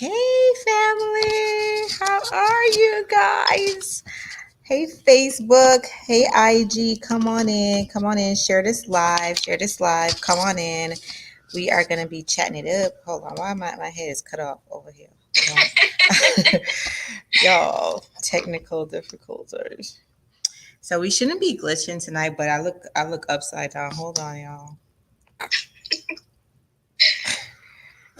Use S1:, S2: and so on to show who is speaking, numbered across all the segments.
S1: Hey, family. How are you guys? Hey, Facebook. Hey, IG. Come on in. Come on in. Share this live. Share this live. Come on in. We are going to be chatting it up. Hold on. Why my head is cut off over here? Hold on. Y'all, technical difficulties. So we shouldn't be glitching tonight, but I look upside down. Hold on, y'all.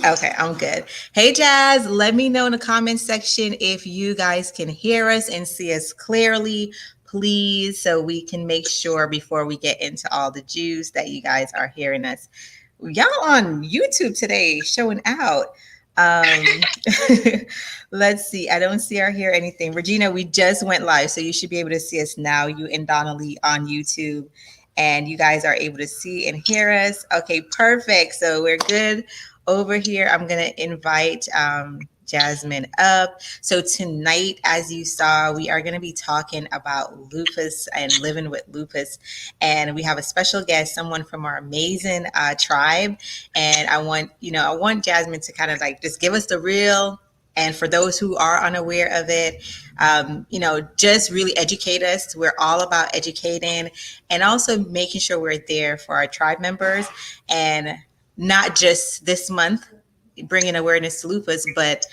S1: Okay, I'm good. Hey, Jazz, let me know in the comments section if you guys can hear us and see us clearly, please, so we can make sure before we get into all the juice that you guys are hearing us. Y'all on YouTube today showing out. Let's see. I don't see or hear anything. Regina, we just went live, so you should be able to see us now, you and Donnelly on YouTube. And you guys are able to see and hear us. Okay, perfect. So we're good. Over here, I'm going to invite Jasmine up. So tonight, as you saw, we are going to be talking about lupus and living with lupus. And we have a special guest, someone from our amazing tribe. And I want Jasmine to kind of like just give us the real. And for those who are unaware of it, just really educate us. We're all about educating and also making sure we're there for our tribe members, and not just this month, bringing awareness to lupus, but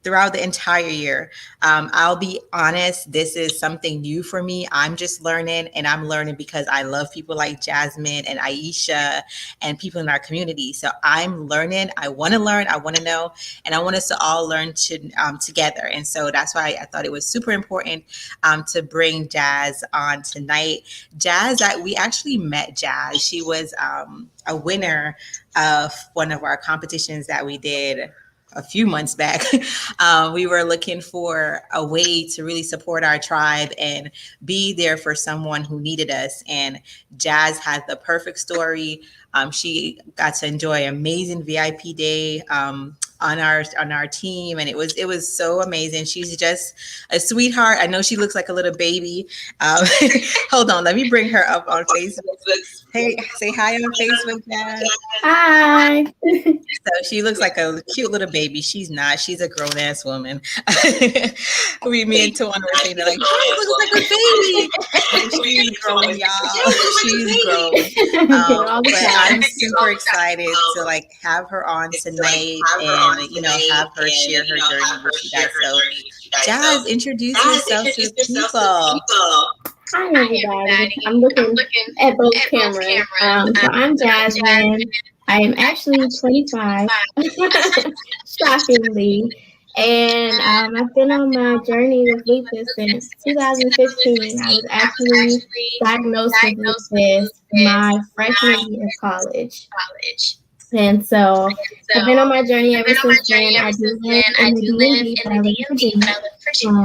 S1: throughout the entire year. I'll be honest, this is something new for me. I'm just learning, and I'm learning because I love people like Jasmine and Aisha and people in our community. So I'm learning. I want to learn. I want to know, and I want us to all learn together. And so that's why I thought it was super important to bring Jazz on tonight. Jazz, we actually met Jazz. She was a winner of one of our competitions that we did a few months back. We were looking for a way to really support our tribe and be there for someone who needed us. And Jazz had the perfect story. She got to enjoy amazing VIP day on our team, and it was so amazing. She's just a sweetheart. I know she looks like a little baby. Hold on, let me bring her up on Facebook. Hey, say hi on Facebook, Jazz.
S2: Hi.
S1: So she looks like a cute little baby. She's not. She's a grown ass woman. Me and Tawana were saying like, oh, looks like a baby. And she's grown, y'all. She's grown. But I'm super excited to like have her on tonight and have her share her journey with you guys. So, Jazz, introduce yourself to the people.
S2: Hi, everybody. I'm looking at both cameras. So I'm Jasmine. I am actually 25, shockingly. And I've been on my journey with lupus since 2015. I was actually diagnosed with lupus my freshman year of college. And so I've been on my journey ever since then. I do live in the DMV, but I live in Virginia.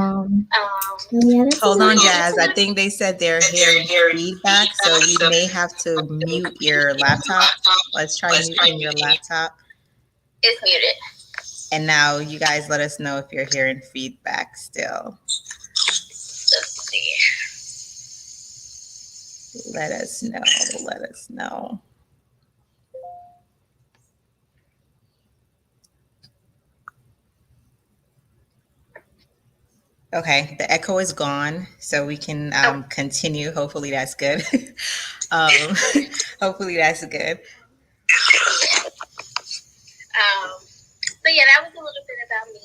S1: Hold on, Jazz. I think they said they're hearing feedback, so we may have to mute your laptop. Let's try muting your laptop.
S3: It's muted.
S1: And now you guys let us know if you're hearing feedback still.
S3: Let's see.
S1: Let us know. Okay, the echo is gone, so we can continue. Hopefully that's good. Hopefully that's good.
S3: So yeah, that was a little bit about me.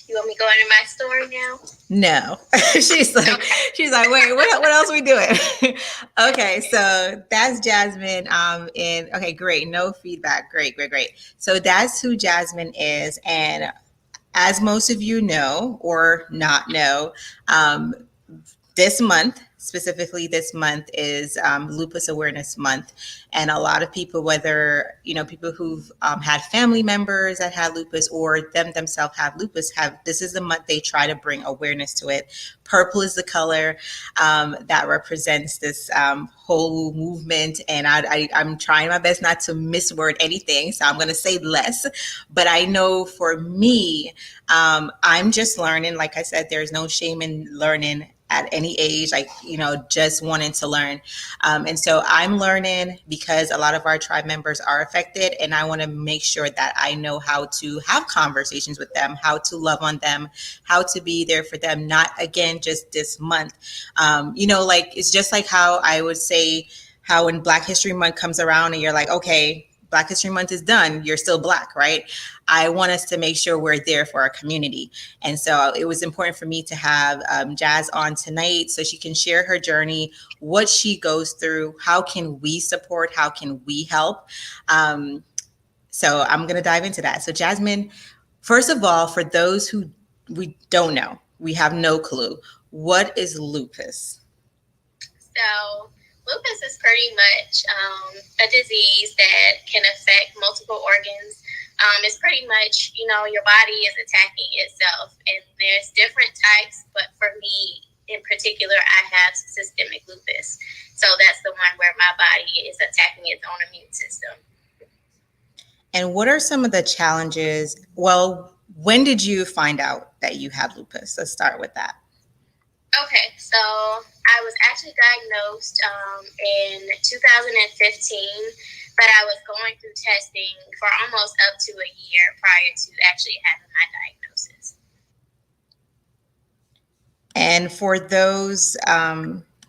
S3: You want me to go into my story now?
S1: No. She's like, wait, what else are we doing? Okay, so that's Jasmine. And okay, great. No feedback. Great. So that's who Jasmine is. And as most of you know or not know, this month is Lupus Awareness Month. And a lot of people, whether, people who've had family members that had lupus or themselves have lupus, this is the month they try to bring awareness to it. Purple is the color that represents this whole movement. And I'm trying my best not to misword anything, so I'm going to say less. But I know for me, I'm just learning. Like I said, there's no shame in learning at any age, like, just wanting to learn. And so I'm learning because a lot of our tribe members are affected, and I want to make sure that I know how to have conversations with them, how to love on them, how to be there for them, not again just this month. Like, it's just like how I would say how when Black History Month comes around and you're like, okay, Black History Month is done, you're still Black, right? I want us to make sure we're there for our community. And so it was important for me to have Jazz on tonight so she can share her journey, what she goes through, how can we support, how can we help. So I'm going to dive into that. So Jasmine, first of all, for those who we don't know, we have no clue, what is lupus?
S3: So lupus is pretty much a disease that can affect multiple organs. It's pretty much, your body is attacking itself, and there's different types, but for me in particular, I have systemic lupus. So that's the one where my body is attacking its own immune system.
S1: And what are some of the challenges? Well, when did you find out that you had lupus? Let's start with that.
S3: Okay, so I was actually diagnosed in 2015, but I was going through testing for almost up to a year prior to actually having my diagnosis.
S1: And for those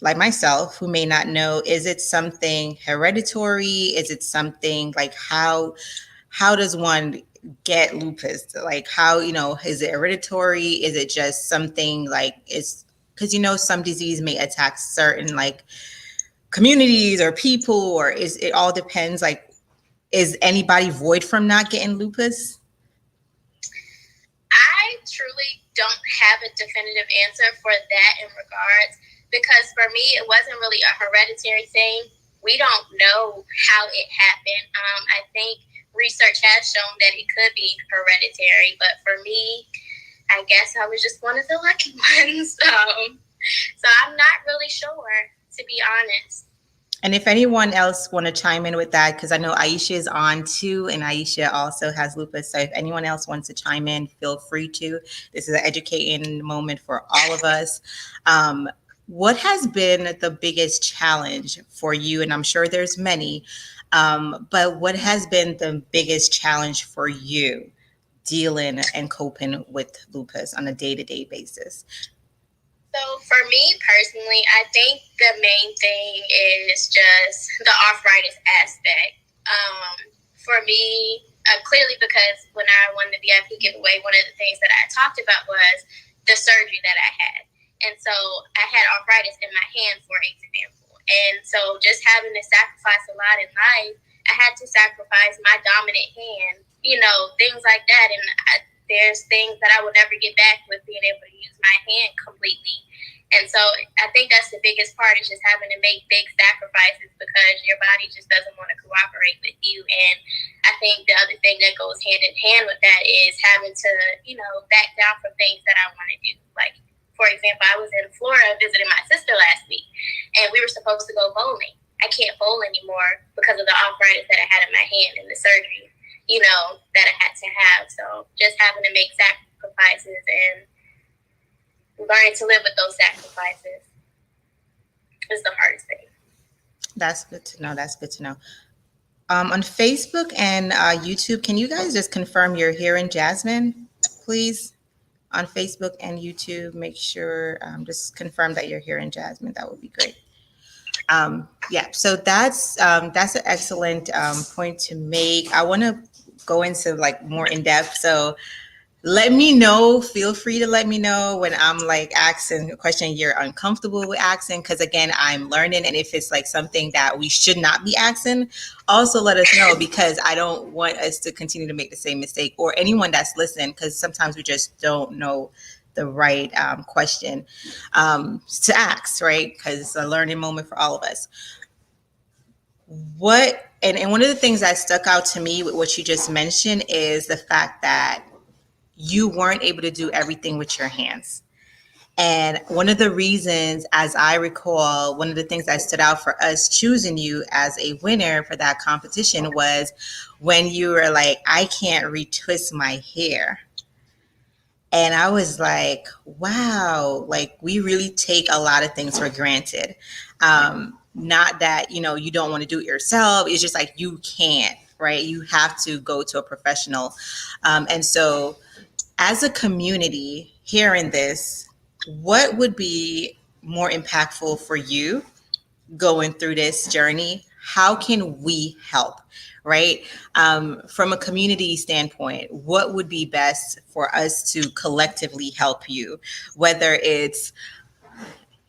S1: like myself who may not know, is it something hereditary? Is it something like how does one get lupus? Like how, is it hereditary? Is it just something like it's because some disease may attack certain like communities or people, or is it all depends, like is anybody void from not getting lupus?
S3: I truly don't have a definitive answer for that in regards, because for me it wasn't really a hereditary thing. We don't know how it happened. I think research has shown that it could be hereditary, but for me, I guess I was just one of the lucky ones. So I'm not really sure, to be honest.
S1: And if anyone else want to chime in with that, because I know Aisha is on too, and Aisha also has lupus. So if anyone else wants to chime in, feel free to. This is an educating moment for all of us. What has been the biggest challenge for you? And I'm sure there's many, but what has been the biggest challenge for you dealing and coping with lupus on a day-to-day basis?
S3: So for me personally, I think the main thing is just the arthritis aspect. For me, clearly because when I won the VIP giveaway, one of the things that I talked about was the surgery that I had. And so I had arthritis in my hand, for example. And so just having to sacrifice a lot in life, I had to sacrifice my dominant hand, things like that. And there's things that I will never get back with being able to use my hand completely. And so I think that's the biggest part, is just having to make big sacrifices because your body just doesn't want to cooperate with you. And I think the other thing that goes hand in hand with that is having to, back down from things that I want to do. Like, for example, I was in Florida visiting my sister last week, and we were supposed to go bowling. I can't bowl anymore because of the arthritis that I had in my hand and the surgery, that I had to have. So just having to make sacrifices and learning to live with those sacrifices is the hardest thing.
S1: That's good to know. That's good to know. On Facebook and YouTube, can you guys just confirm you're hearing Jasmine, please? On Facebook and YouTube, make sure, just confirm that you're hearing Jasmine. That would be great. Yeah, so that's an excellent point to make. I want to go into like more in depth. So let me know, feel free to let me know when I'm like asking a question you're uncomfortable with asking, because again, I'm learning, and if it's like something that we should not be asking, also let us know, because I don't want us to continue to make the same mistake, or anyone that's listening, because sometimes we just don't know the right question to ask, right? Because it's a learning moment for all of us. And one of the things that stuck out to me with what you just mentioned is the fact that you weren't able to do everything with your hands. And one of the reasons, as I recall, one of the things that stood out for us choosing you as a winner for that competition was when you were like, I can't retwist my hair. And I was like, wow, like we really take a lot of things for granted. Not that, you don't want to do it yourself. It's just like you can't, right? You have to go to a professional. And so, as a community, hearing this, what would be more impactful for you going through this journey? How can we help? Right? From a community standpoint, what would be best for us to collectively help you? Whether it's,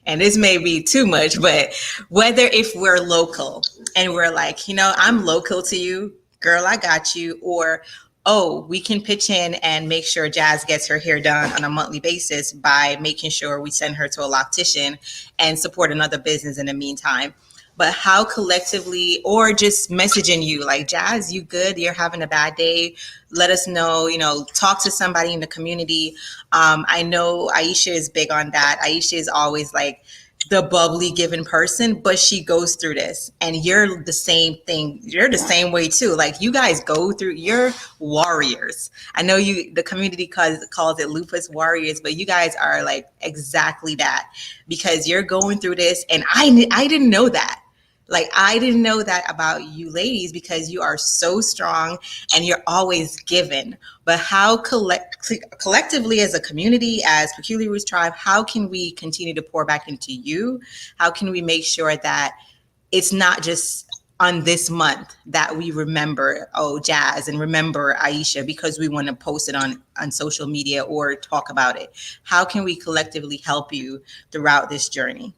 S1: and this may be too much, but whether if we're local and we're like, I'm local to you, girl, I got you, or oh, we can pitch in and make sure Jazz gets her hair done on a monthly basis by making sure we send her to a loctician and support another business in the meantime. But how collectively, or just messaging you like, Jazz, you good? You're having a bad day? Let us know, talk to somebody in the community. I know Aisha is big on that. Aisha is always like the bubbly given person, but she goes through this, and you're the same thing. You're the same way too. Like you guys go through, you're warriors. I know the community calls it lupus warriors, but you guys are like exactly that, because you're going through this. And I didn't know that. Like, I didn't know that about you ladies, because you are so strong and you're always given. But how collectively as a community, as Peculiar Roots Tribe, how can we continue to pour back into you? How can we make sure that it's not just on this month that we remember, oh, Jazz, and remember Aisha because we want to post it on social media or talk about it? How can we collectively help you throughout this journey?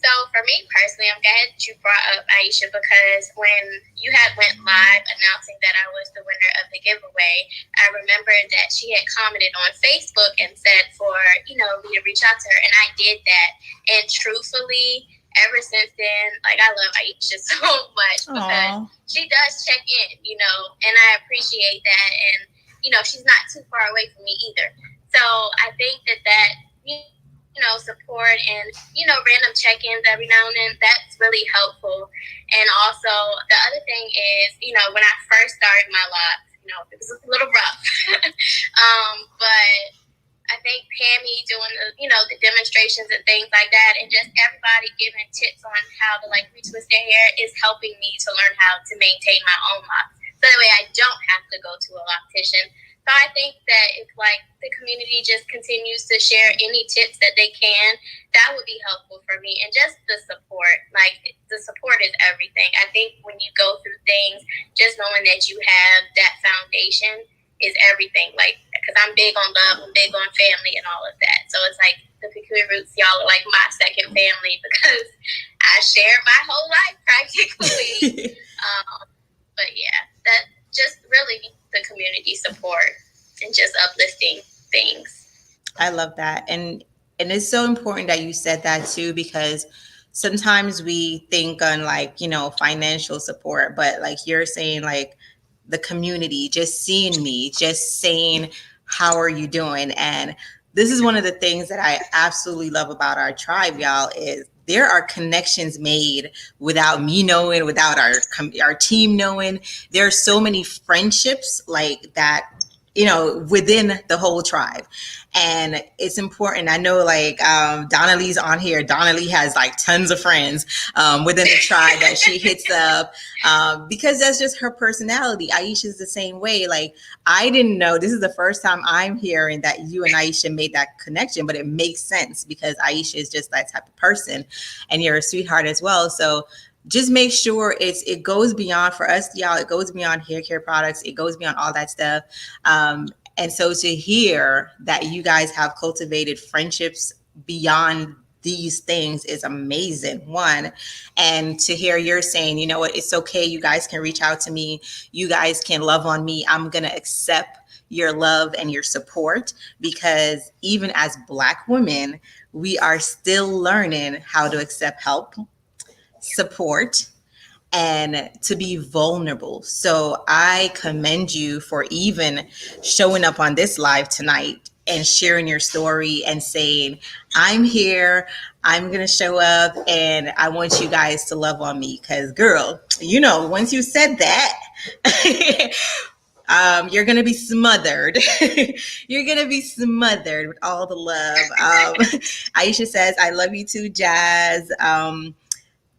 S3: So for me personally, I'm glad you brought up Aisha, because when you had went live announcing that I was the winner of the giveaway, I remembered that she had commented on Facebook and said for, me to reach out to her. And I did that. And truthfully, ever since then, like, I love Aisha so much because she does check in, and I appreciate that. And, she's not too far away from me either. So I think that support and, random check-ins every now and then, that's really helpful. And also, the other thing is, when I first started my locks, it was a little rough. But I think Pammy doing the demonstrations and things like that, and just everybody giving tips on how to retwist their hair is helping me to learn how to maintain my own locks. So that way I don't have to go to a loctician. So I think that if the community just continues to share any tips that they can, that would be helpful for me. And just the support, the support is everything. I think when you go through things, just knowing that you have that foundation is everything. Because I'm big on love, I'm big on family and all of that. So it's the Peculiar Roots, y'all are like my second family, because I share my whole life practically. But yeah, that just really the community support and just uplifting things.
S1: I love that. And it's so important that you said that too, because sometimes we think on financial support, but you're saying the community, just seeing me, just saying, how are you doing? And this is one of the things that I absolutely love about our tribe, y'all, is there are connections made without me knowing, without our team knowing. There are so many friendships like that, within the whole tribe. And it's important. I know Donna Lee's on here. Donna Lee has tons of friends within the tribe that she hits up because that's just her personality. Aisha's the same way. I didn't know, this is the first time I'm hearing that you and Aisha made that connection, but it makes sense because Aisha is just that type of person and you're a sweetheart as well. So just make sure it goes beyond, for us, y'all, it goes beyond hair care products. It goes beyond all that stuff. And so to hear that you guys have cultivated friendships beyond these things is amazing, one. And to hear you're saying, you know what, it's okay. You guys can reach out to me. You guys can love on me. I'm going to accept your love and your support, because even as Black women, we are still learning how to accept help, support, and to be vulnerable. So I commend you for even showing up on this live tonight and sharing your story and saying, I'm here, I'm going to show up, and I want you guys to love on me. Because, girl, once you said that, You're gonna be smothered. You're gonna be smothered with all the love. Aisha says, "I love you too, Jazz."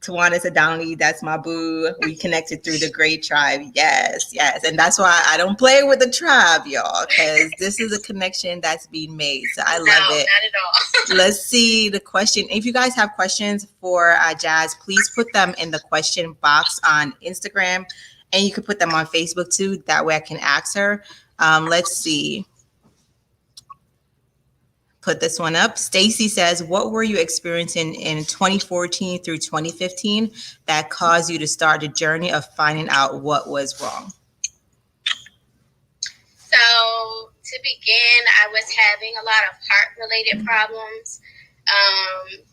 S1: Tawana said, Donnelly, that's my boo. We connected through the great tribe. Yes, yes. And that's why I don't play with the tribe, y'all, because this is a connection that's being made. So I love it.
S3: Not at all.
S1: Let's see the question. If you guys have questions for Jazz, please put them in the question box on Instagram. And you can put them on Facebook too. That way I can ask her. Let's see. Put this one up. Stacy says, what were you experiencing in 2014 through 2015 that caused you to start the journey of finding out what was wrong?
S3: So to begin, I was having a lot of heart-related problems.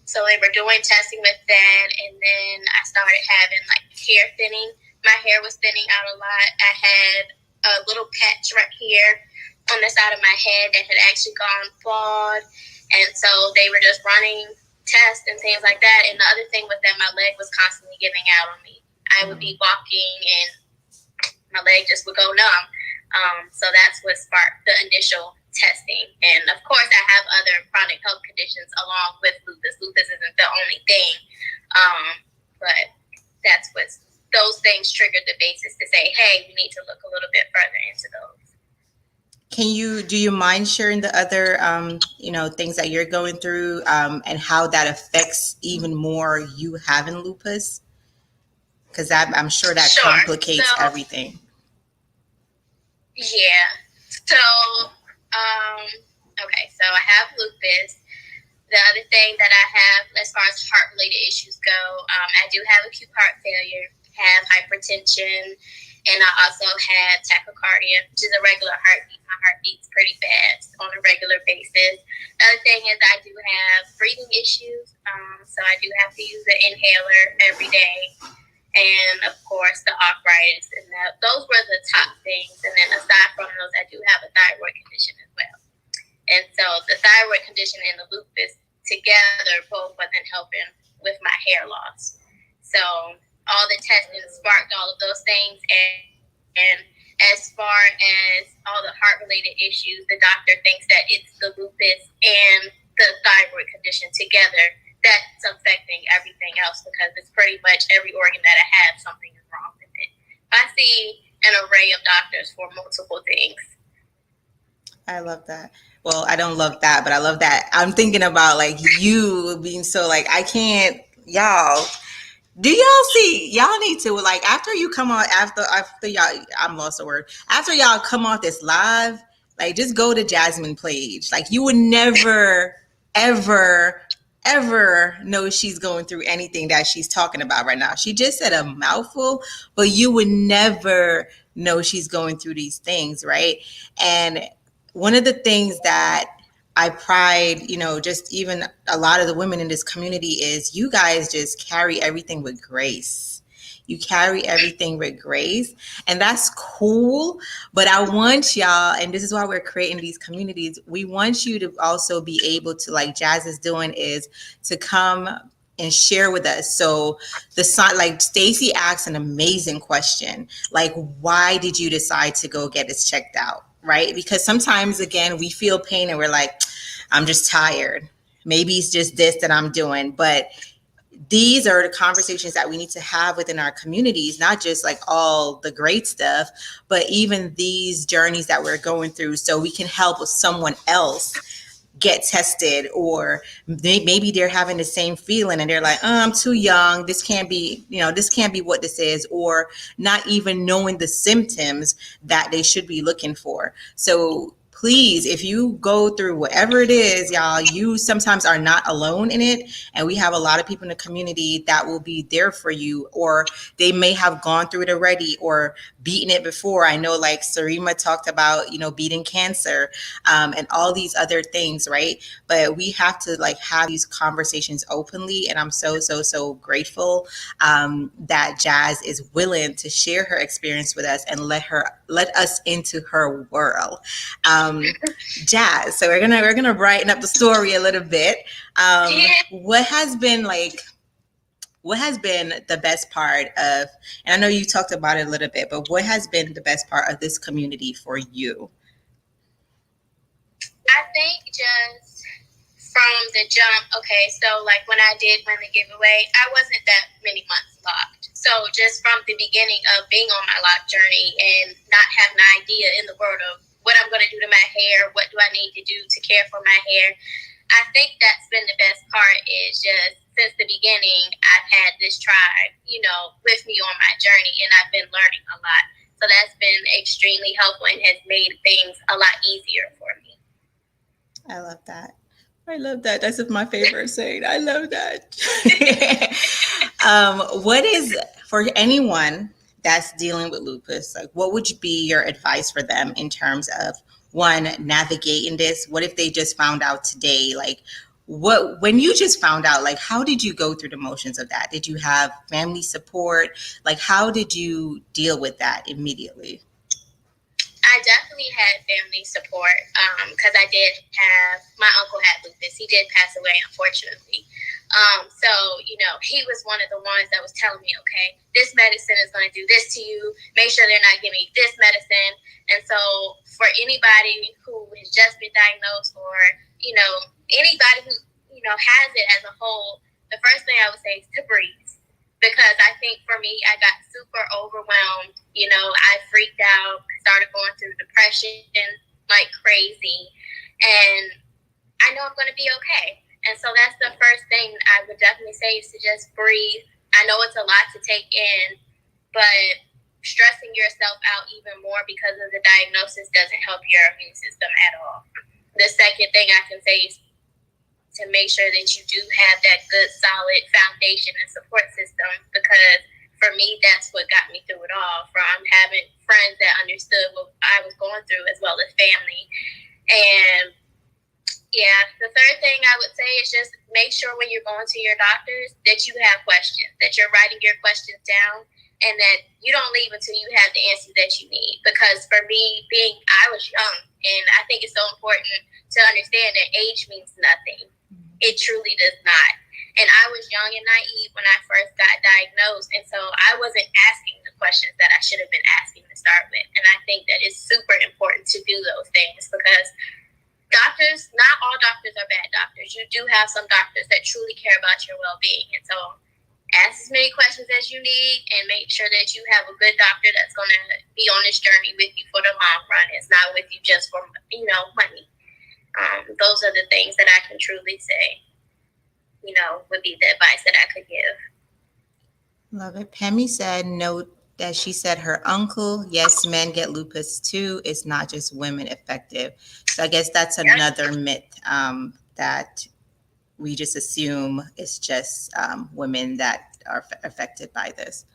S3: So they were doing testing with that, and then I started having like hair thinning. My hair was thinning out a lot. I had a little patch right here on the side of my head that had actually gone bald, and so they were just running tests and things like that. And the other thing was that my leg was constantly giving out on me. I would be walking and my leg just would go numb. So that's what sparked the initial testing. And of course, I have other chronic health conditions along with lupus. Lupus isn't the only thing, but that's what those things triggered the basis to say, hey, we need to look a little bit further into those.
S1: Do you mind sharing the other, things that you're going through, and how that affects even more you having lupus? Because I'm sure that complicates everything.
S3: Yeah. So, okay. So I have lupus. The other thing that I have, as far as heart-related issues go, I do have acute heart failure, have hypertension, and I also have tachycardia, which is a regular heartbeat. My heart beats pretty fast on a regular basis. The other thing is I do have breathing issues, so I do have to use an inhaler every day. And, of course, the arthritis. And those were the top things. And then aside from those, I do have a thyroid condition as well. And so the thyroid condition and the lupus together both wasn't helping with my hair loss. So all the testing sparked all of those things. And as far as all the heart-related issues, the doctor thinks that it's the lupus and the thyroid condition together that's affecting everything else, because it's pretty much every organ that I have, something is wrong with it. I see an array of doctors for multiple things.
S1: I love that. Well, I don't love that, but I love that. I'm thinking about like you being so like, I can't, y'all. Do y'all see? Y'all need to like after you come on after y'all. I'm lost a word. After y'all come off this live, like just go to Jasmine page. Like you would never, ever know she's going through anything that she's talking about right now. She just said a mouthful, but you would never know she's going through these things, right? And one of the things that I pride, just even a lot of the women in this community is you guys just carry everything with grace. You carry everything with grace, and that's cool. But I want y'all, and this is why we're creating these communities. We want you to also be able to, like Jazz is doing, is to come and share with us. So like Stacy asked an amazing question, like, why did you decide to go get this checked out? Right? Because sometimes, again, we feel pain and we're like, I'm just tired. Maybe it's just this that I'm doing. But these are the conversations that we need to have within our communities, not just like all the great stuff, but even these journeys that we're going through, so we can help someone else get tested, or maybe they're having the same feeling and they're like, oh, I'm too young. This can't be, this can't be what this is, or not even knowing the symptoms that they should be looking for. So please, if you go through whatever it is, y'all, you sometimes are not alone in it. And we have a lot of people in the community that will be there for you, or they may have gone through it already or beaten it before. I know like Sarima talked about, beating cancer, and all these other things, right? But we have to like have these conversations openly. And I'm so grateful that Jazz is willing to share her experience with us and let us into her world. Jazz, so we're gonna brighten up the story a little bit. What has been like what has been the best part of, and I know you talked about it a little bit, but what has been the best part of this community for you?
S3: I think just from the jump, okay, so like when I did win the giveaway, I wasn't that many months locked. So just from the beginning of being on my lock journey and not having an idea in the world of what I'm going to do to my hair, what do I need to do to care for my hair, I think that's been the best part is just since the beginning, I've had this tribe, with me on my journey, and I've been learning a lot. So that's been extremely helpful and has made things a lot easier for me.
S1: I love that. I love that. That's my favorite saying. I love that. What is, for anyone that's dealing with lupus, like what would be your advice for them in terms of, one, navigating this? What if they just found out today? Like, when you just found out, like, how did you go through the motions of that? Did you have family support? Like, how did you deal with that immediately?
S3: I definitely had family support because I did have, my uncle had lupus. He did pass away, unfortunately. So, he was one of the ones that was telling me, okay, this medicine is going to do this to you. Make sure they're not giving you this medicine. And so for anybody who has just been diagnosed or, anybody who, has it as a whole, the first thing I would say is to breathe. Because I think for me, I got super overwhelmed. I freaked out, started going through depression like crazy. And I know I'm going to be okay. And so that's the first thing I would definitely say is to just breathe. I know it's a lot to take in, but stressing yourself out even more because of the diagnosis doesn't help your immune system at all. The second thing I can say is to make sure that you do have that good, solid foundation and support system, because for me, that's what got me through it all, from having friends that understood what I was going through as well as family. And yeah, the third thing I would say is just make sure when you're going to your doctors that you have questions, that you're writing your questions down, and that you don't leave until you have the answers that you need. Because for me, I was young, and I think it's so important to understand that age means nothing. It truly does not. And I was young and naive when I first got diagnosed. And so I wasn't asking the questions that I should have been asking to start with. And I think that it's super important to do those things because doctors, not all doctors are bad doctors. You do have some doctors that truly care about your well-being. And so ask as many questions as you need and make sure that you have a good doctor that's going to be on this journey with you for the long run. It's not with you just for, money. Those are the things that I can truly say, would be the advice that I could give.
S1: Love it. Pammy said, note that she said her uncle, yes, men get lupus too. It's not just women affected. So I guess that's another myth that we just assume it's just women that are affected by this.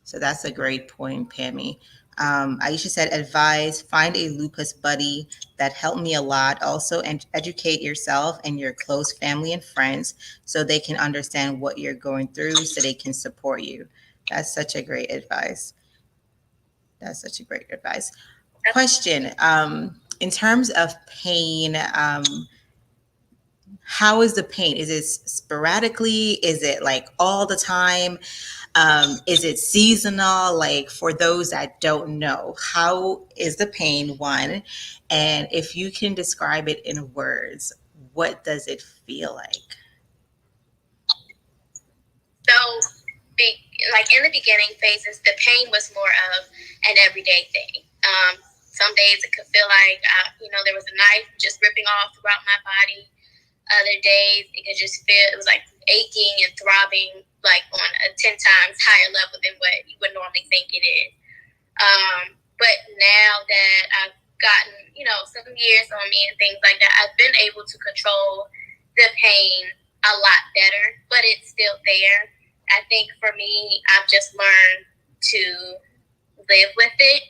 S1: So that's a great point, Pammy. Aisha said, advise, find a lupus buddy. That helped me a lot. Also, and educate yourself and your close family and friends so they can understand what you're going through so they can support you. That's such a great advice. That's such a great advice. Question, in terms of pain, how is the pain? Is it sporadically? Is it like all the time? Is it seasonal? Like, for those that don't know, how is the pain, one? And if you can describe it in words, what does it feel like?
S3: So, in the beginning phases, the pain was more of an everyday thing. Some days it could feel like, there was a knife just ripping off throughout my body. Other days it could just feel, it was like aching and throbbing, like on a 10 times higher level than what you would normally think it is. But now that I've gotten, some years on me and things like that, I've been able to control the pain a lot better, but it's still there. I think for me, I've just learned to live with it.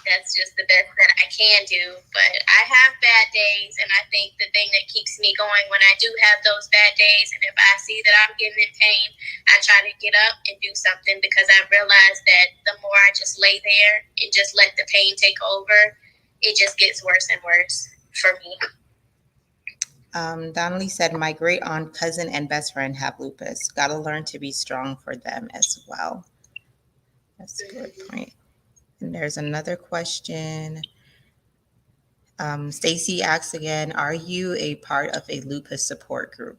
S3: That's just the best that I can do. But I have bad days, and I think the thing that keeps me going when I do have those bad days, and if I see that I'm getting in pain, I try to get up and do something, because I realize that the more I just lay there and just let the pain take over, it just gets worse and worse for me.
S1: Donnelly said, my great aunt, cousin, and best friend have lupus. Gotta learn to be strong for them as well. That's a good point. And there's another question. Stacy asks again, are you a part of a lupus support group?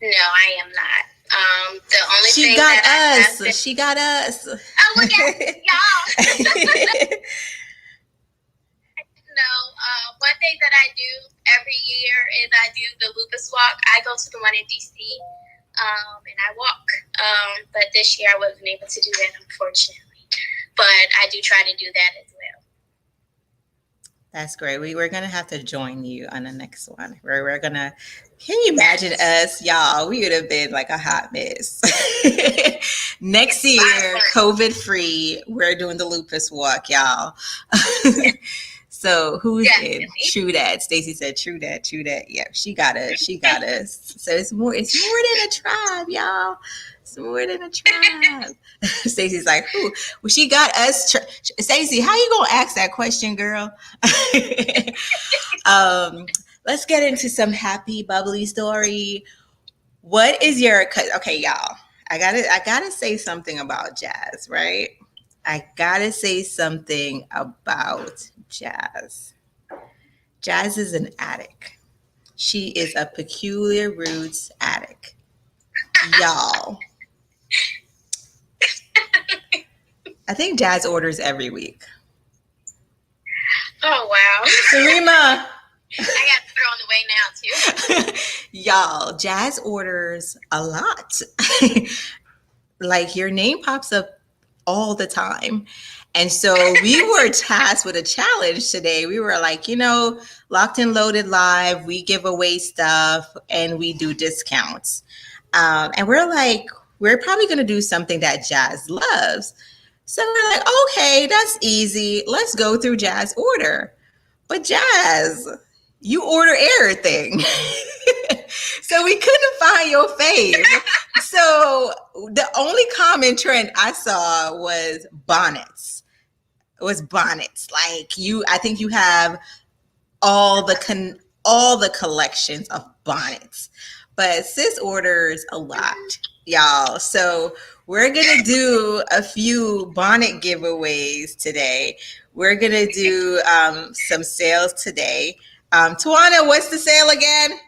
S3: No, I am not. The only
S1: She
S3: thing
S1: got
S3: that
S1: us. She got us.
S3: Oh, look at y'all. No, one thing that I do every year is I do the Lupus Walk. I go to the one in DC, and I walk. But this year I wasn't able to do that, unfortunately. But I do try to do that as well.
S1: That's great. We're gonna have to join you on the next one. We're gonna. Can you imagine us, y'all? We would have been like a hot mess. Next year, COVID free, we're doing the lupus walk, y'all. So who's in? True that. Stacy said, "True that, true that." Yeah, she got us. She got us. So it's more than a tribe, y'all. It's more than a tribe. Stacey's like, who? Well, she got us. Stacey, how you gonna ask that question, girl? Let's get into some happy, bubbly story. What is your? Okay, y'all. I gotta say something about Jazz, right? I gotta say something about Jazz. Jazz is an addict. She is a peculiar roots addict. Y'all. I think Jazz orders every week.
S3: Oh, wow.
S1: Sarima.
S3: I got to on the way now, too.
S1: Y'all, Jazz orders a lot. Like your name pops up all the time. And so we were tasked with a challenge today. We were like, Locked and Loaded Live, we give away stuff and we do discounts. And we're like, we're probably going to do something that Jazz loves. So we're like, okay, that's easy. Let's go through Jazz order. But Jazz, you order everything. So we couldn't find your fave. So the only common trend I saw was bonnets. It was bonnets. Like I think you have all the collections of bonnets. But sis orders a lot, y'all. So we're going to do a few bonnet giveaways today. We're going to do some sales today. Tawana, what's the sale again?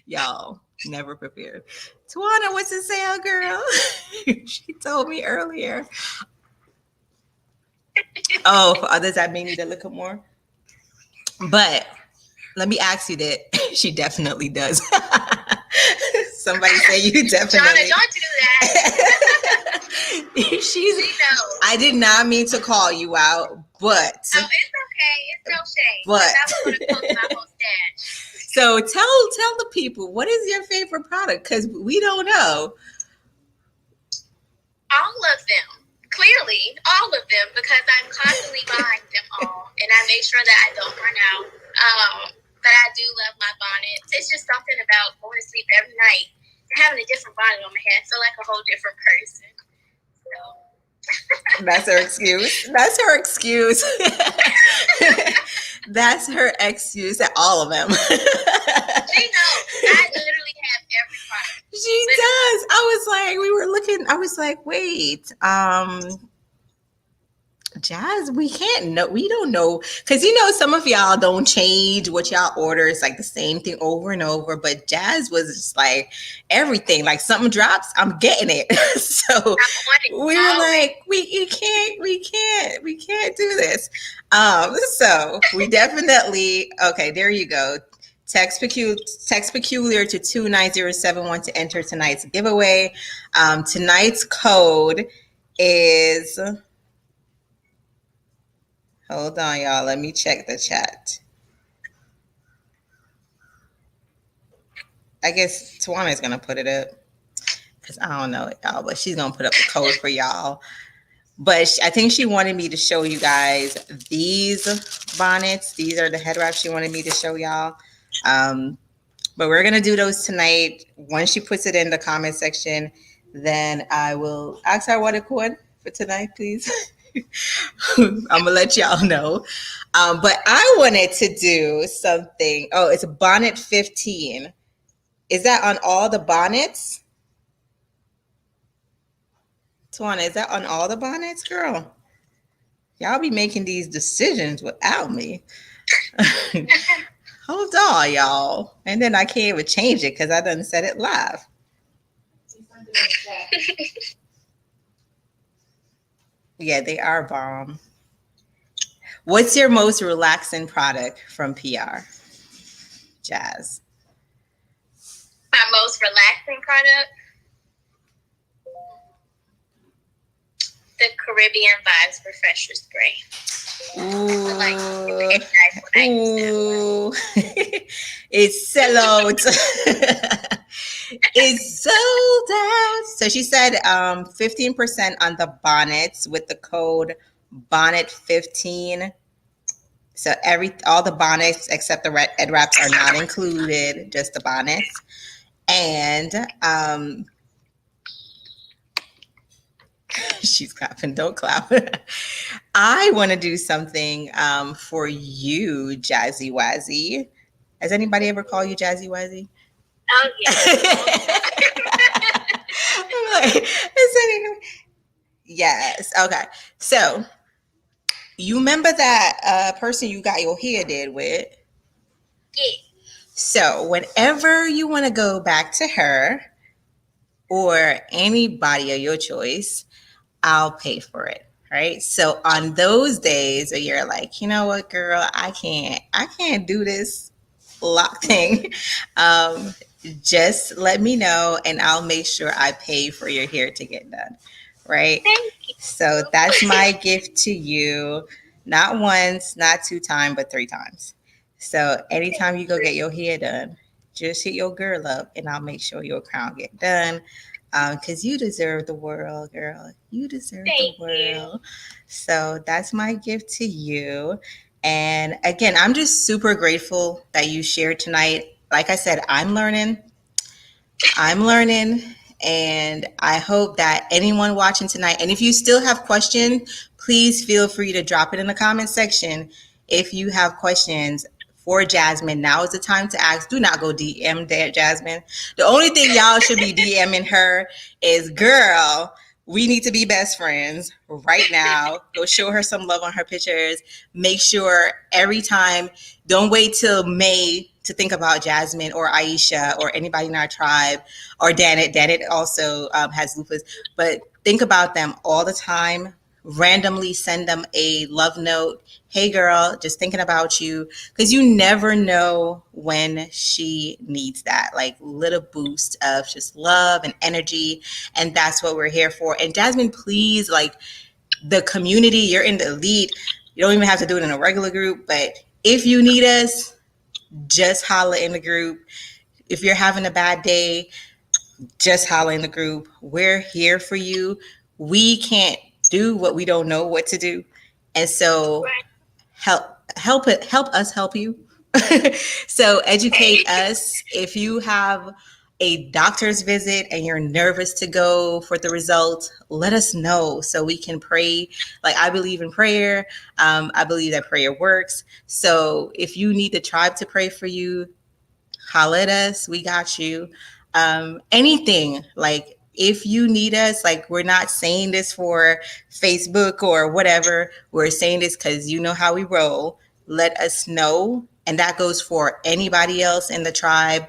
S1: Y'all, never prepared. Tawana, what's the sale, girl? She told me earlier. Oh, for others, I may need to look up more. But let me ask you that. She definitely does. Somebody say you definitely.
S3: Jonna, don't do that.
S1: I did not mean to call you out, but.
S3: Oh, it's okay. It's no shame.
S1: But
S3: I was going to close my whole stash.
S1: So tell the people, what is your favorite product? Because we don't know.
S3: All of them. Clearly, all of them, because I'm constantly buying them all, and I make sure that I don't run out. But I do love my bonnet. It's just something about going to sleep every night and having a different bonnet on my head. I feel like a whole different person. So.
S1: That's her excuse. That's her excuse. That's her excuse at all of them.
S3: She knows. I literally have every product.
S1: She does. I was like, wait, Jazz, we can't know. We don't know. Because, some of y'all don't change what y'all order. It's like the same thing over and over. But Jazz was just like everything. Like something drops, I'm getting it. So we were like, we can't do this. So we definitely, okay, there you go. Text peculiar to 29071 to enter tonight's giveaway. Tonight's code is... Hold on, y'all. Let me check the chat. I guess Tawana is going to put it up because I don't know, y'all, but she's going to put up the code for y'all. But I think she wanted me to show you guys these bonnets. These are the head wraps she wanted me to show y'all. But we're going to do those tonight. Once she puts it in the comment section, then I will ask her what it could for tonight, please. I'm gonna let y'all know. But I wanted to do something. Oh, it's bonnet 15. Is that on all the bonnets? Tawana, is that on all the bonnets, girl? Y'all be making these decisions without me. Hold on, y'all. And then I can't even change it because I done said it live. Yeah, they are bomb. What's your most relaxing product from PR? Jazz.
S3: My most relaxing product? The Caribbean Vibes Refresher Spray.
S1: Ooh. Ooh. It's sold out. It's sold out. So she said 15% on the bonnets with the code bonnet15. So all the bonnets except the red wraps are not included, just the bonnets. And she's clapping, don't clap. I want to do something for you, Jazzy Wazzy. Has anybody ever called you Jazzy Wazzy?
S3: Oh, yeah.
S1: I'm like, yes. Okay. So you remember that person you got your hair did with?
S3: Yeah.
S1: So whenever you want to go back to her or anybody of your choice, I'll pay for it. Right. So on those days where you're like, you know what, girl, I can't do this lock thing. Just let me know and I'll make sure I pay for your hair to get done. Right.
S3: Thank you.
S1: So that's my gift to you. Not once, not 2 times, but 3 times. So anytime you go get your hair done, just hit your girl up and I'll make sure your crown get done. Because you deserve the world, girl. You deserve the world. So that's my gift to you. And again, I'm just super grateful that you shared tonight. Like I said, I'm learning. And I hope that anyone watching tonight, and if you still have questions, please feel free to drop it in the comment section. If you have questions for Jasmine, now is the time to ask. Do not go DM that Jasmine. The only thing y'all should be DMing her is, girl, we need to be best friends right now. Go show her some love on her pictures. Make sure every time, don't wait till May to think about Jasmine or Aisha or anybody in our tribe or Danit. Danit also has lupus, but think about them all the time. Randomly send them a love note. Hey girl, just thinking about you, because you never know when she needs that like little boost of just love and energy, and that's what we're here for. And Jasmine, please, like the community, you're in the elite. You don't even have to do it in a regular group, but if you need us, just holla in the group. If you're having a bad day, just holla in the group. We're here for you. We can't do what we don't know what to do, and so help us help you. So educate us. If you have a doctor's visit and you're nervous to go for the results, let us know so we can pray. Like, I believe in prayer. I believe that prayer works. So if you need the tribe to pray for you, holla at us. We got you. Anything, like if you need us, like we're not saying this for Facebook or whatever. We're saying this because you know how we roll. Let us know. And that goes for anybody else in the tribe.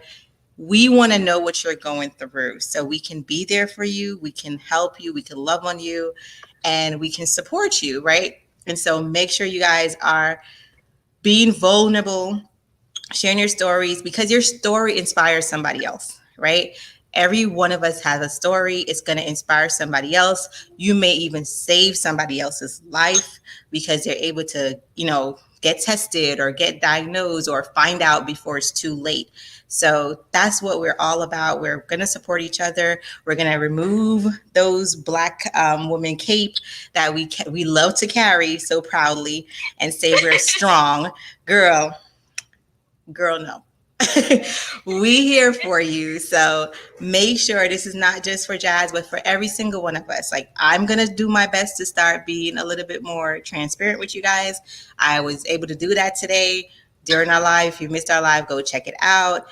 S1: We want to know what you're going through so we can be there for you. We can help you. We can love on you and we can support you. Right. And so make sure you guys are being vulnerable, sharing your stories, because your story inspires somebody else, right? Every one of us has a story. It's going to inspire somebody else. You may even save somebody else's life because they're able to, get tested or get diagnosed or find out before it's too late. So that's what we're all about. We're going to support each other. We're going to remove those Black women cape that we love to carry so proudly and say we're strong. Girl, no. We here for you. So make sure this is not just for Jazz, but for every single one of us. Like, I'm gonna do my best to start being a little bit more transparent with you guys. I was able to do that today during our live. If you missed our live, go check it out.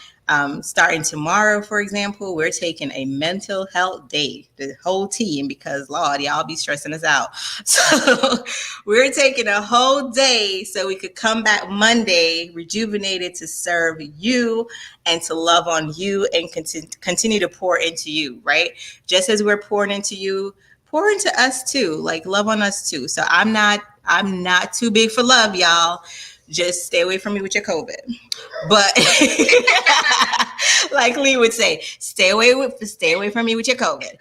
S1: Starting tomorrow, for example, we're taking a mental health day, the whole team, because Lord, y'all be stressing us out. So we're taking a whole day so we could come back Monday rejuvenated to serve you and to love on you and continue to pour into you, right? Just as we're pouring into you, pour into us too, like love on us too. So I'm not too big for love, y'all. Just stay away from me with your COVID. But like Lee would say, stay away from me with your COVID.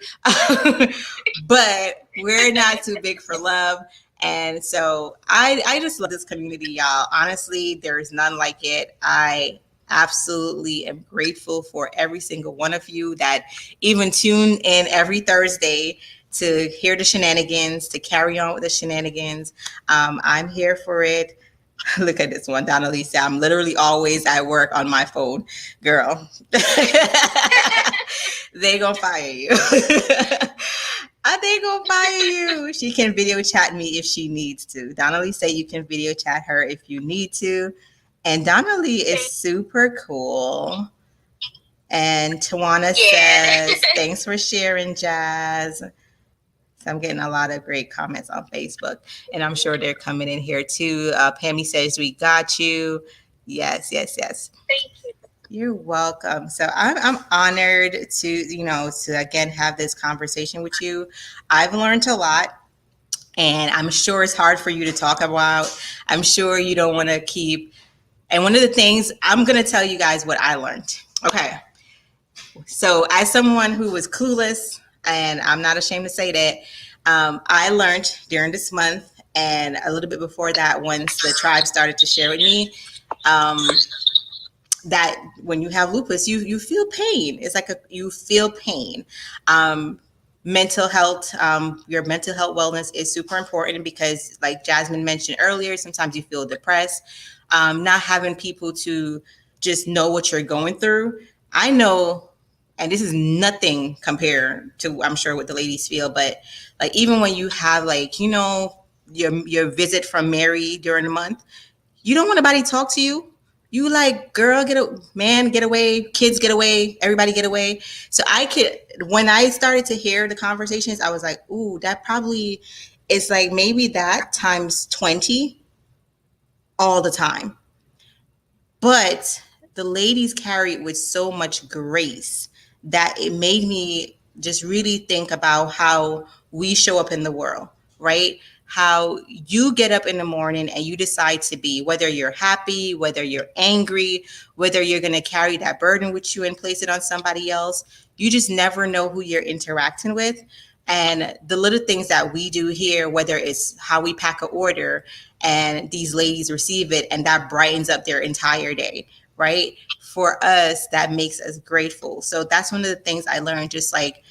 S1: But we're not too big for love. And so I just love this community, y'all. Honestly, there is none like it. I absolutely am grateful for every single one of you that even tune in every Thursday to hear the shenanigans, to carry on with the shenanigans. I'm here for it. Look at this one, Donna Lisa. I'm literally always at work on my phone. Girl, they gonna fire you. They gonna fire you. She can video chat me if she needs to. Donna Lee say you can video chat her if you need to. And Donna Lee is super cool. And Tawana says, thanks for sharing, Jazz. So I'm getting a lot of great comments on Facebook, and I'm sure they're coming in here too. Pammy says, we got you. Yes, yes, yes.
S3: Thank you.
S1: You're welcome. So I'm honored to again have this conversation with you. I've learned a lot, and I'm sure it's hard for you to talk about. I'm sure you don't want to keep. And one of the things I'm going to tell you guys what I learned. Okay. So as someone who was clueless, and I'm not ashamed to say that, I learned during this month and a little bit before that, once the tribe started to share with me, that when you have lupus, you feel pain. It's like you feel pain. Mental health, your mental health wellness is super important because, like Jasmine mentioned earlier, sometimes you feel depressed. Not having people to just know what you're going through. I know, and this is nothing compared to, I'm sure, what the ladies feel, but like even when you have your visit from Mary during the month, you don't want nobody to talk to you. You like, girl, get away, kids get away, everybody get away. So when I started to hear the conversations, I was like, ooh, that probably is like maybe that times 20 all the time. But the ladies carry it with so much grace that it made me just really think about how we show up in the world, right? How you get up in the morning and you decide to be, whether you're happy, whether you're angry, whether you're going to carry that burden with you and place it on somebody else. You just never know who you're interacting with. And the little things that we do here, whether it's how we pack an order and these ladies receive it and that brightens up their entire day, right? For us, that makes us grateful. So that's one of the things I learned, just like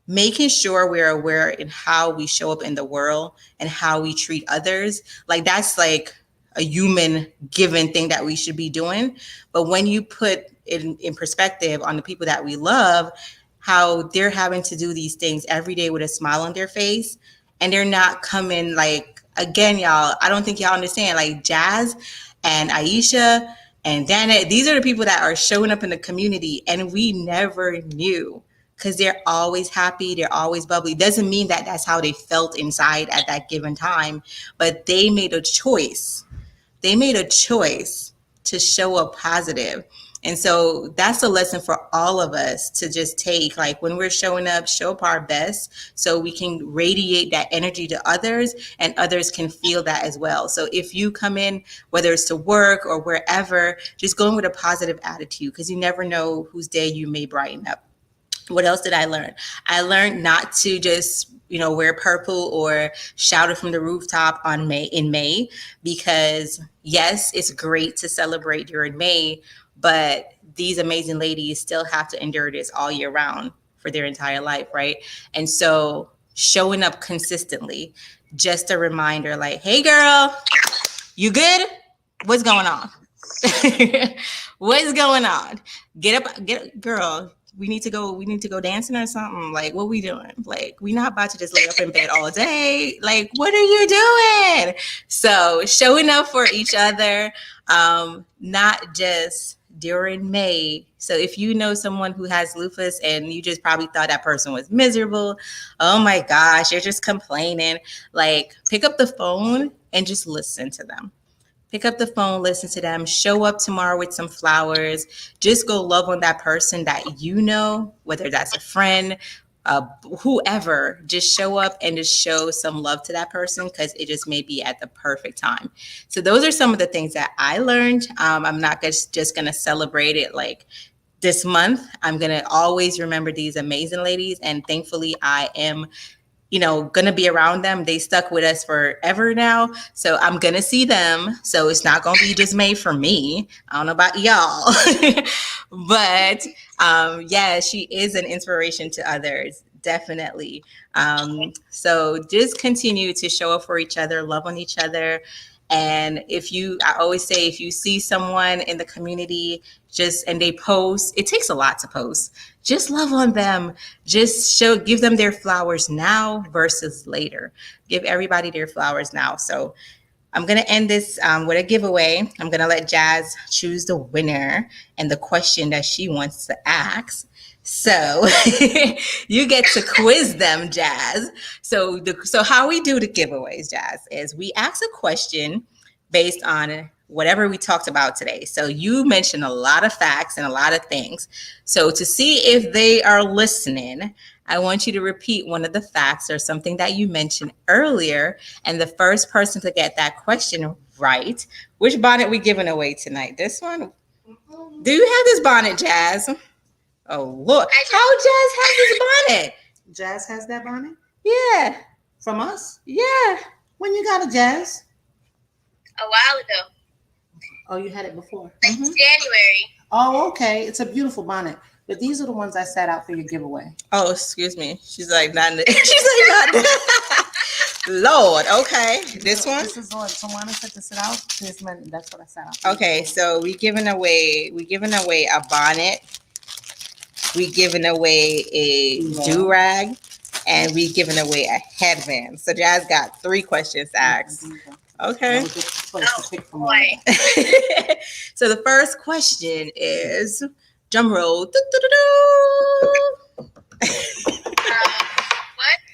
S1: making sure we're aware in how we show up in the world and how we treat others. Like that's like a human given thing that we should be doing. But when you put it in perspective on the people that we love, how they're having to do these things every day with a smile on their face, and they're not coming like, again, y'all, I don't think y'all understand, like Jazz and Aisha and Dana, these are the people that are showing up in the community and we never knew, because they're always happy, they're always bubbly. Doesn't mean that that's how they felt inside at that given time, but they made a choice. They made a choice to show up positive. And so that's a lesson for all of us to just take, like when we're showing up, show up our best so we can radiate that energy to others and others can feel that as well. So if you come in, whether it's to work or wherever, just go in with a positive attitude because you never know whose day you may brighten up. What else did I learn? I learned not to just, wear purple or shout it from the rooftop in May, because yes, it's great to celebrate during May, but these amazing ladies still have to endure this all year round for their entire life, right? And so showing up consistently, just a reminder like, hey girl, you good? What's going on? What's going on? Get up, girl. We need to go. We need to go dancing or something. Like, what we doing? Like, we not about to just lay up in bed all day. Like, what are you doing? So, showing up for each other, not just during May. So, if you know someone who has lupus and you just probably thought that person was miserable, oh my gosh, you're just complaining. Like, pick up the phone and just listen to them. Pick up the phone, listen to them, show up tomorrow with some flowers. Just go love on that person that you know, whether that's a friend, whoever. Just show up and just show some love to that person because it just may be at the perfect time. So those are some of the things that I learned. I'm not just going to celebrate it like this month. I'm going to always remember these amazing ladies. And thankfully, I am going to be around them. They stuck with us forever now. So I'm going to see them. So it's not going to be just made for me. I don't know about y'all. But yeah, she is an inspiration to others. Definitely. So just continue to show up for each other, love on each other. And I always say, if you see someone in the community and they post, it takes a lot to post. Just love on them. Just give them their flowers now versus later. Give everybody their flowers now. So I'm going to end this with a giveaway. I'm going to let Jazz choose the winner and the question that she wants to ask. So you get to quiz them, Jazz. So how we do the giveaways, Jazz, is we ask a question based on whatever we talked about today. So you mentioned a lot of facts and a lot of things. So to see if they are listening, I want you to repeat one of the facts or something that you mentioned earlier. And the first person to get that question right, which bonnet we giving away tonight? This one? Do you have this bonnet, Jazz? Oh, look. How Jazz has this bonnet?
S4: Jazz has that bonnet?
S1: Yeah.
S4: From us?
S1: Yeah.
S4: When you got it, Jazz?
S3: A while ago.
S4: Oh, you had it before?
S3: January.
S4: Oh, okay. It's a beautiful bonnet. But these are the ones I set out for your giveaway.
S1: Oh, excuse me. She's like, not. Lord, okay. This one?
S4: This is what Tawana said to set out. That's what I set out.
S1: Okay, so we giving away a bonnet. We giving away a do-rag, and we giving away a headband. So Jazz got 3 questions asked. Okay.
S3: Boy.
S1: So the first question is, drum roll.
S3: What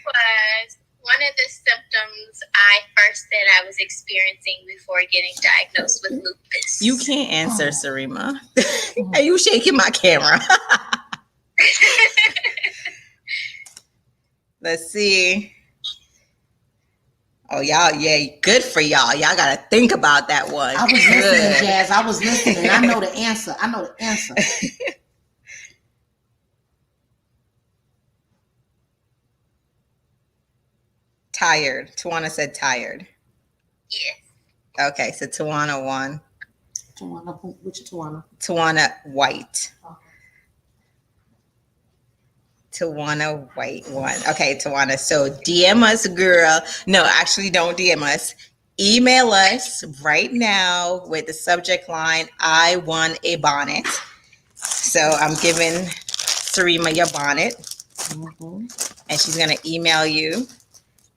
S3: was one of the symptoms I first said I was experiencing before getting diagnosed with lupus?
S1: You can't answer, Sarima. Are you shaking my camera? Let's see. Oh, y'all, yeah, good for y'all. Y'all got to think about that one.
S4: I was listening, Jazz. I was listening. I know the answer.
S1: Tired. Tawana said tired.
S3: Yes.
S1: Okay, so Tawana won.
S4: Tawana, which Tawana?
S1: Tawana White. Tawana White won. Okay, Tawana. So DM us, girl. No, actually, don't DM us. Email us right now with the subject line, I won a bonnet. So I'm giving Sarima your bonnet. And she's going to email you.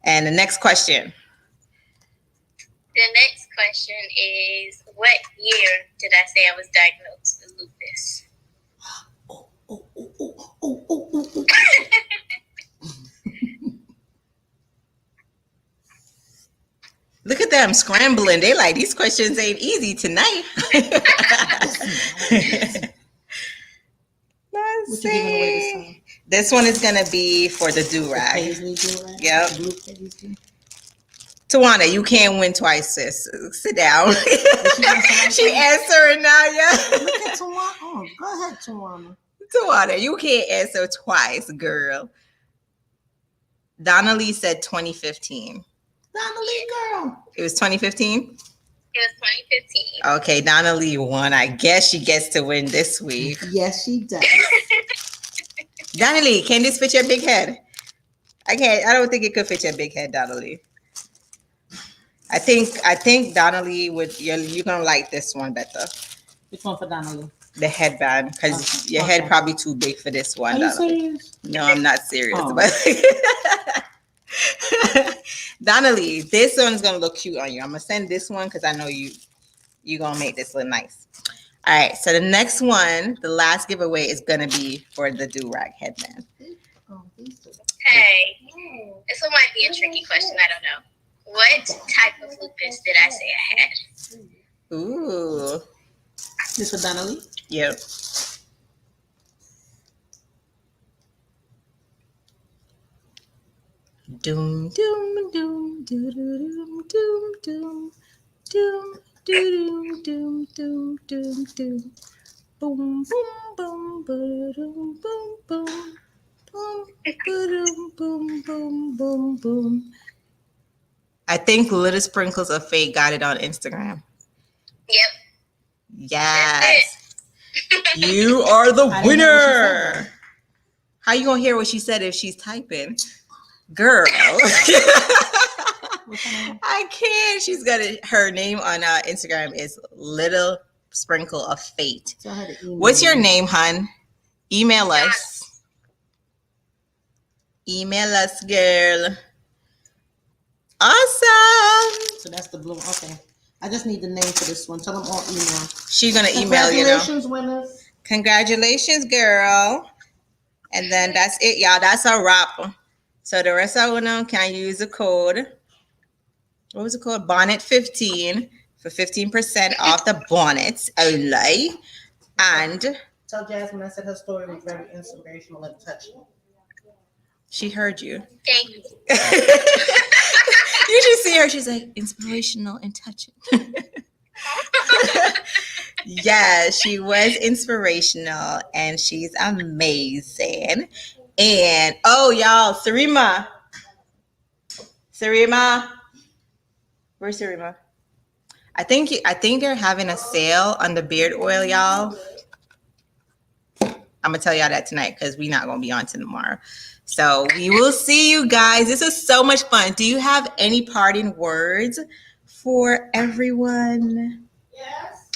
S1: And the next question.
S3: The next question is, what year did I say I was diagnosed with lupus?
S1: Look at them scrambling. They like, these questions ain't easy tonight. Let's see. This one is going to be for the do-rag. Yep. Tawana, you can't win twice, sis. Sit down. She answering now, yeah.
S4: Look at Tawana. Oh, go ahead, Tawana.
S1: Tawana, you can't answer twice, girl. Donna Lee said 2015.
S4: Donna Lee, girl.
S1: It was 2015?
S3: It was 2015.
S1: Okay, Donna Lee won. I guess she gets to win this week.
S4: Yes, she does.
S1: Donna Lee, can this fit your big head? I don't think it could fit your big head, Donna Lee. I think Donnelly you're gonna like this one better.
S4: Which one for Donnelly?
S1: The headband, because your head probably too big for this one.
S4: Are you
S1: Donnelly.
S4: serious?
S1: No, I'm not serious.
S4: Oh.
S1: But Donnelly, this one's gonna look cute on you. I'm gonna send this one because I know you're gonna make this look nice. All right, so the next one, the last giveaway is gonna be for the do-rag headband.
S3: Hey, this one might be a tricky question. I don't know. What type of lupus did I say I had?
S1: Ooh.
S4: This for Donnelly?
S1: Yep. Doom doom doom doom doom doom doom doom doom doom doom doom doom boom boom boom boom boom boom boom boom boom boom boom boom. I think Little Sprinkles of Fate got it on Instagram.
S3: Yep.
S1: Yes. You are the winner. How you gonna hear what she said if she's typing? Girl. I can't. She's got it. Her name on Instagram is Little Sprinkle of Fate. What's your name, hun? Email us. Email us, girl. Awesome.
S4: So that's the blue. Okay. I just need the name for this one. Tell them all email.
S1: She's gonna email you now.
S4: Congratulations, winners.
S1: Congratulations, girl. And then that's it, y'all. That's a wrap. So the rest of them can use the code. What was the code? Bonnet 15 for 15% off the bonnets only. And
S4: Tell Jasmine I said her story was very inspirational and touching.
S1: she heard you.
S3: Thank you.
S1: You should see her. She's like, inspirational and touching. Yeah, she was inspirational and she's amazing. And oh, y'all, Sarima. Where's Sarima? I think they're having a sale on the beard oil, y'all. I'm gonna tell y'all that tonight because we're not gonna be on to tomorrow. So we will see you guys. This is so much fun. Do you have any parting words for everyone?
S4: Yes.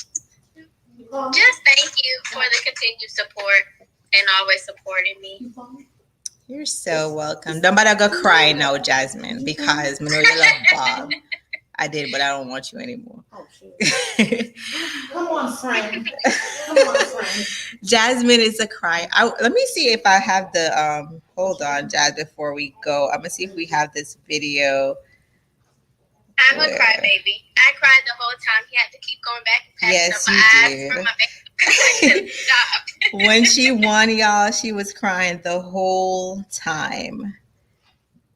S3: Just thank you for the continued support and always supporting me.
S1: You're so welcome. Don't bother go cry now, Jasmine, because I know you love Bob. I did, but I don't want you anymore.
S4: Oh, shit. Come on, friend. Come on, friend.
S1: Jasmine is a cry. Let me see if I have the hold on, Jazz, before we go. I'm gonna see if we have this video.
S3: I'm a crybaby. I cried the whole time. He had to keep going back and
S1: Yes,
S3: patching
S1: you
S3: up my eyes
S1: did.
S3: for my baby. Stop.
S1: When she won, y'all, she was crying the whole time.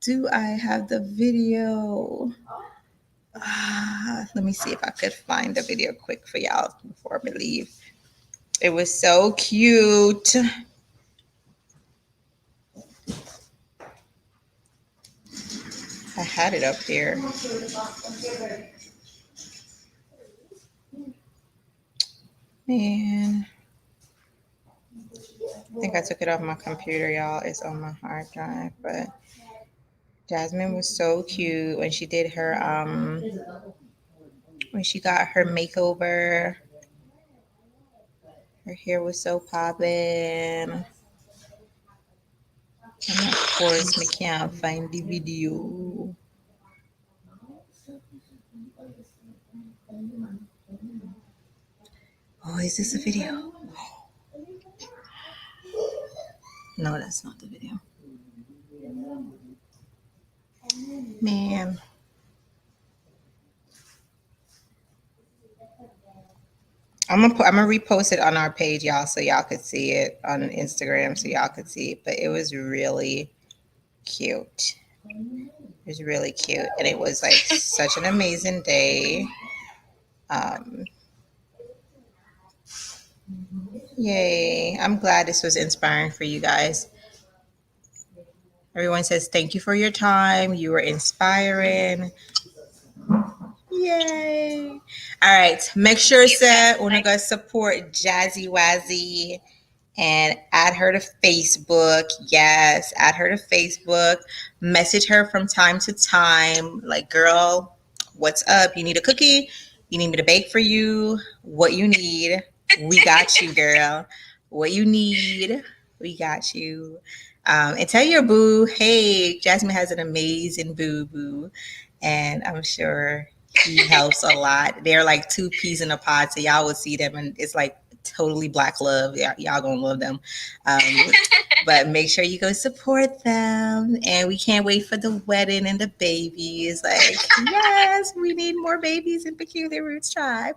S1: Do I have the video? Let me see if I could find the video quick for y'all before we leave. It was so cute. I had it up here. Man. I think I took it off my computer, y'all. It's on my hard drive, but Jasmine was so cute when she did her when she got her makeover. Her hair was so popping. And of course, we can't find the video. Oh, is this a video? No, that's not the video. Man. I'm gonna repost it on our page, y'all, so y'all could see it on Instagram, so y'all could see it. But it was really cute. It was really cute, and it was like such an amazing day. Yay! I'm glad this was inspiring for you guys. Everyone says thank you for your time. You were inspiring. Yay! All right, make sure to wanna support Jazzy Wazzy and add her to Facebook. Yes, add her to Facebook. Message her from time to time. Like, girl, What's up? You need a cookie? You need me to bake for you? What you need? We got you, girl. What you need? We got you. And tell your boo, hey, Jasmine has an amazing boo boo, and I'm sure he helps a lot. They're like two peas in a pod, so y'all will see them, and it's like totally black love. Yeah, y'all gonna love them. Um, but make sure you go support them, and we can't wait for the wedding and the babies. Like, yes, we need more babies in Peculiar Roots Tribe.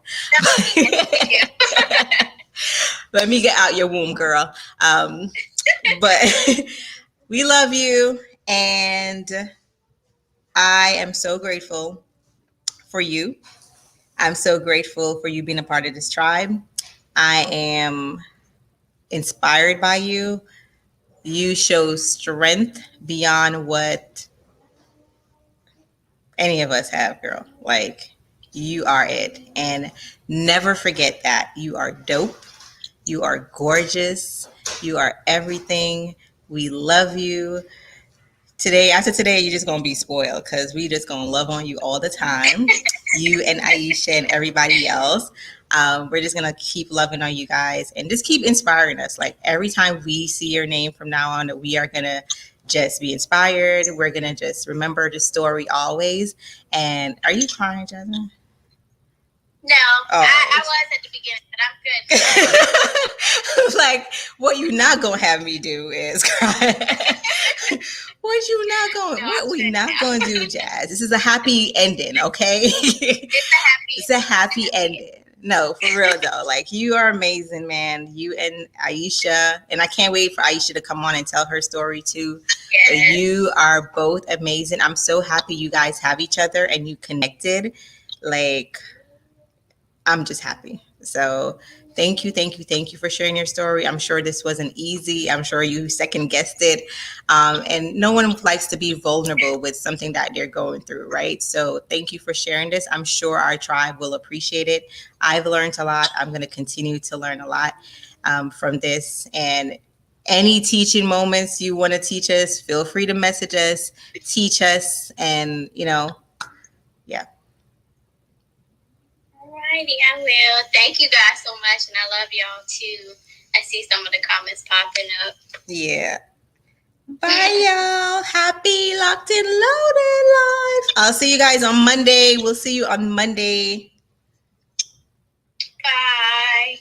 S1: Let me get out your womb, girl. But we love you, and I am so grateful for you. I'm so grateful for you being a part of this tribe. I am inspired by you. You show strength beyond what any of us have, girl. Like, you are it. And never forget that. You are dope. You are gorgeous. You are everything. We love you. Today, after today, you're just gonna be spoiled because we just gonna love on you all the time. You and Aisha and everybody else. We're just gonna keep loving on you guys and just keep inspiring us. Like every time we see your name from now on, we are gonna just be inspired. We're gonna just remember the story always. And are you crying, Jasmine?
S3: No, I was at the beginning, but I'm good.
S1: Like, what you not gonna have me do is cry. What you not going? No, what we not going to do, Jazz? This is a happy ending, okay? It's a happy ending. No, for real though. Like, you are amazing, man. You and Aisha, and I can't wait for Aisha to come on and tell her story too. Yes. You are both amazing. I'm so happy you guys have each other and you connected. Like, I'm just happy. So thank you for sharing your story. I'm sure this wasn't easy. I'm sure you second guessed it. And no one likes to be vulnerable with something that they're going through, right? So thank you for sharing this. I'm sure our tribe will appreciate it. I've learned a lot. I'm going to continue to learn a lot from this. And any teaching moments you want to teach us, feel free to message us, teach us, and, yeah.
S3: Alrighty, I will. Thank you guys so much, and I love y'all too. I see some of the comments popping up.
S1: Yeah. Bye, y'all. Happy Locked and Loaded Life. I'll see you guys on Monday. We'll see you on Monday.
S3: Bye.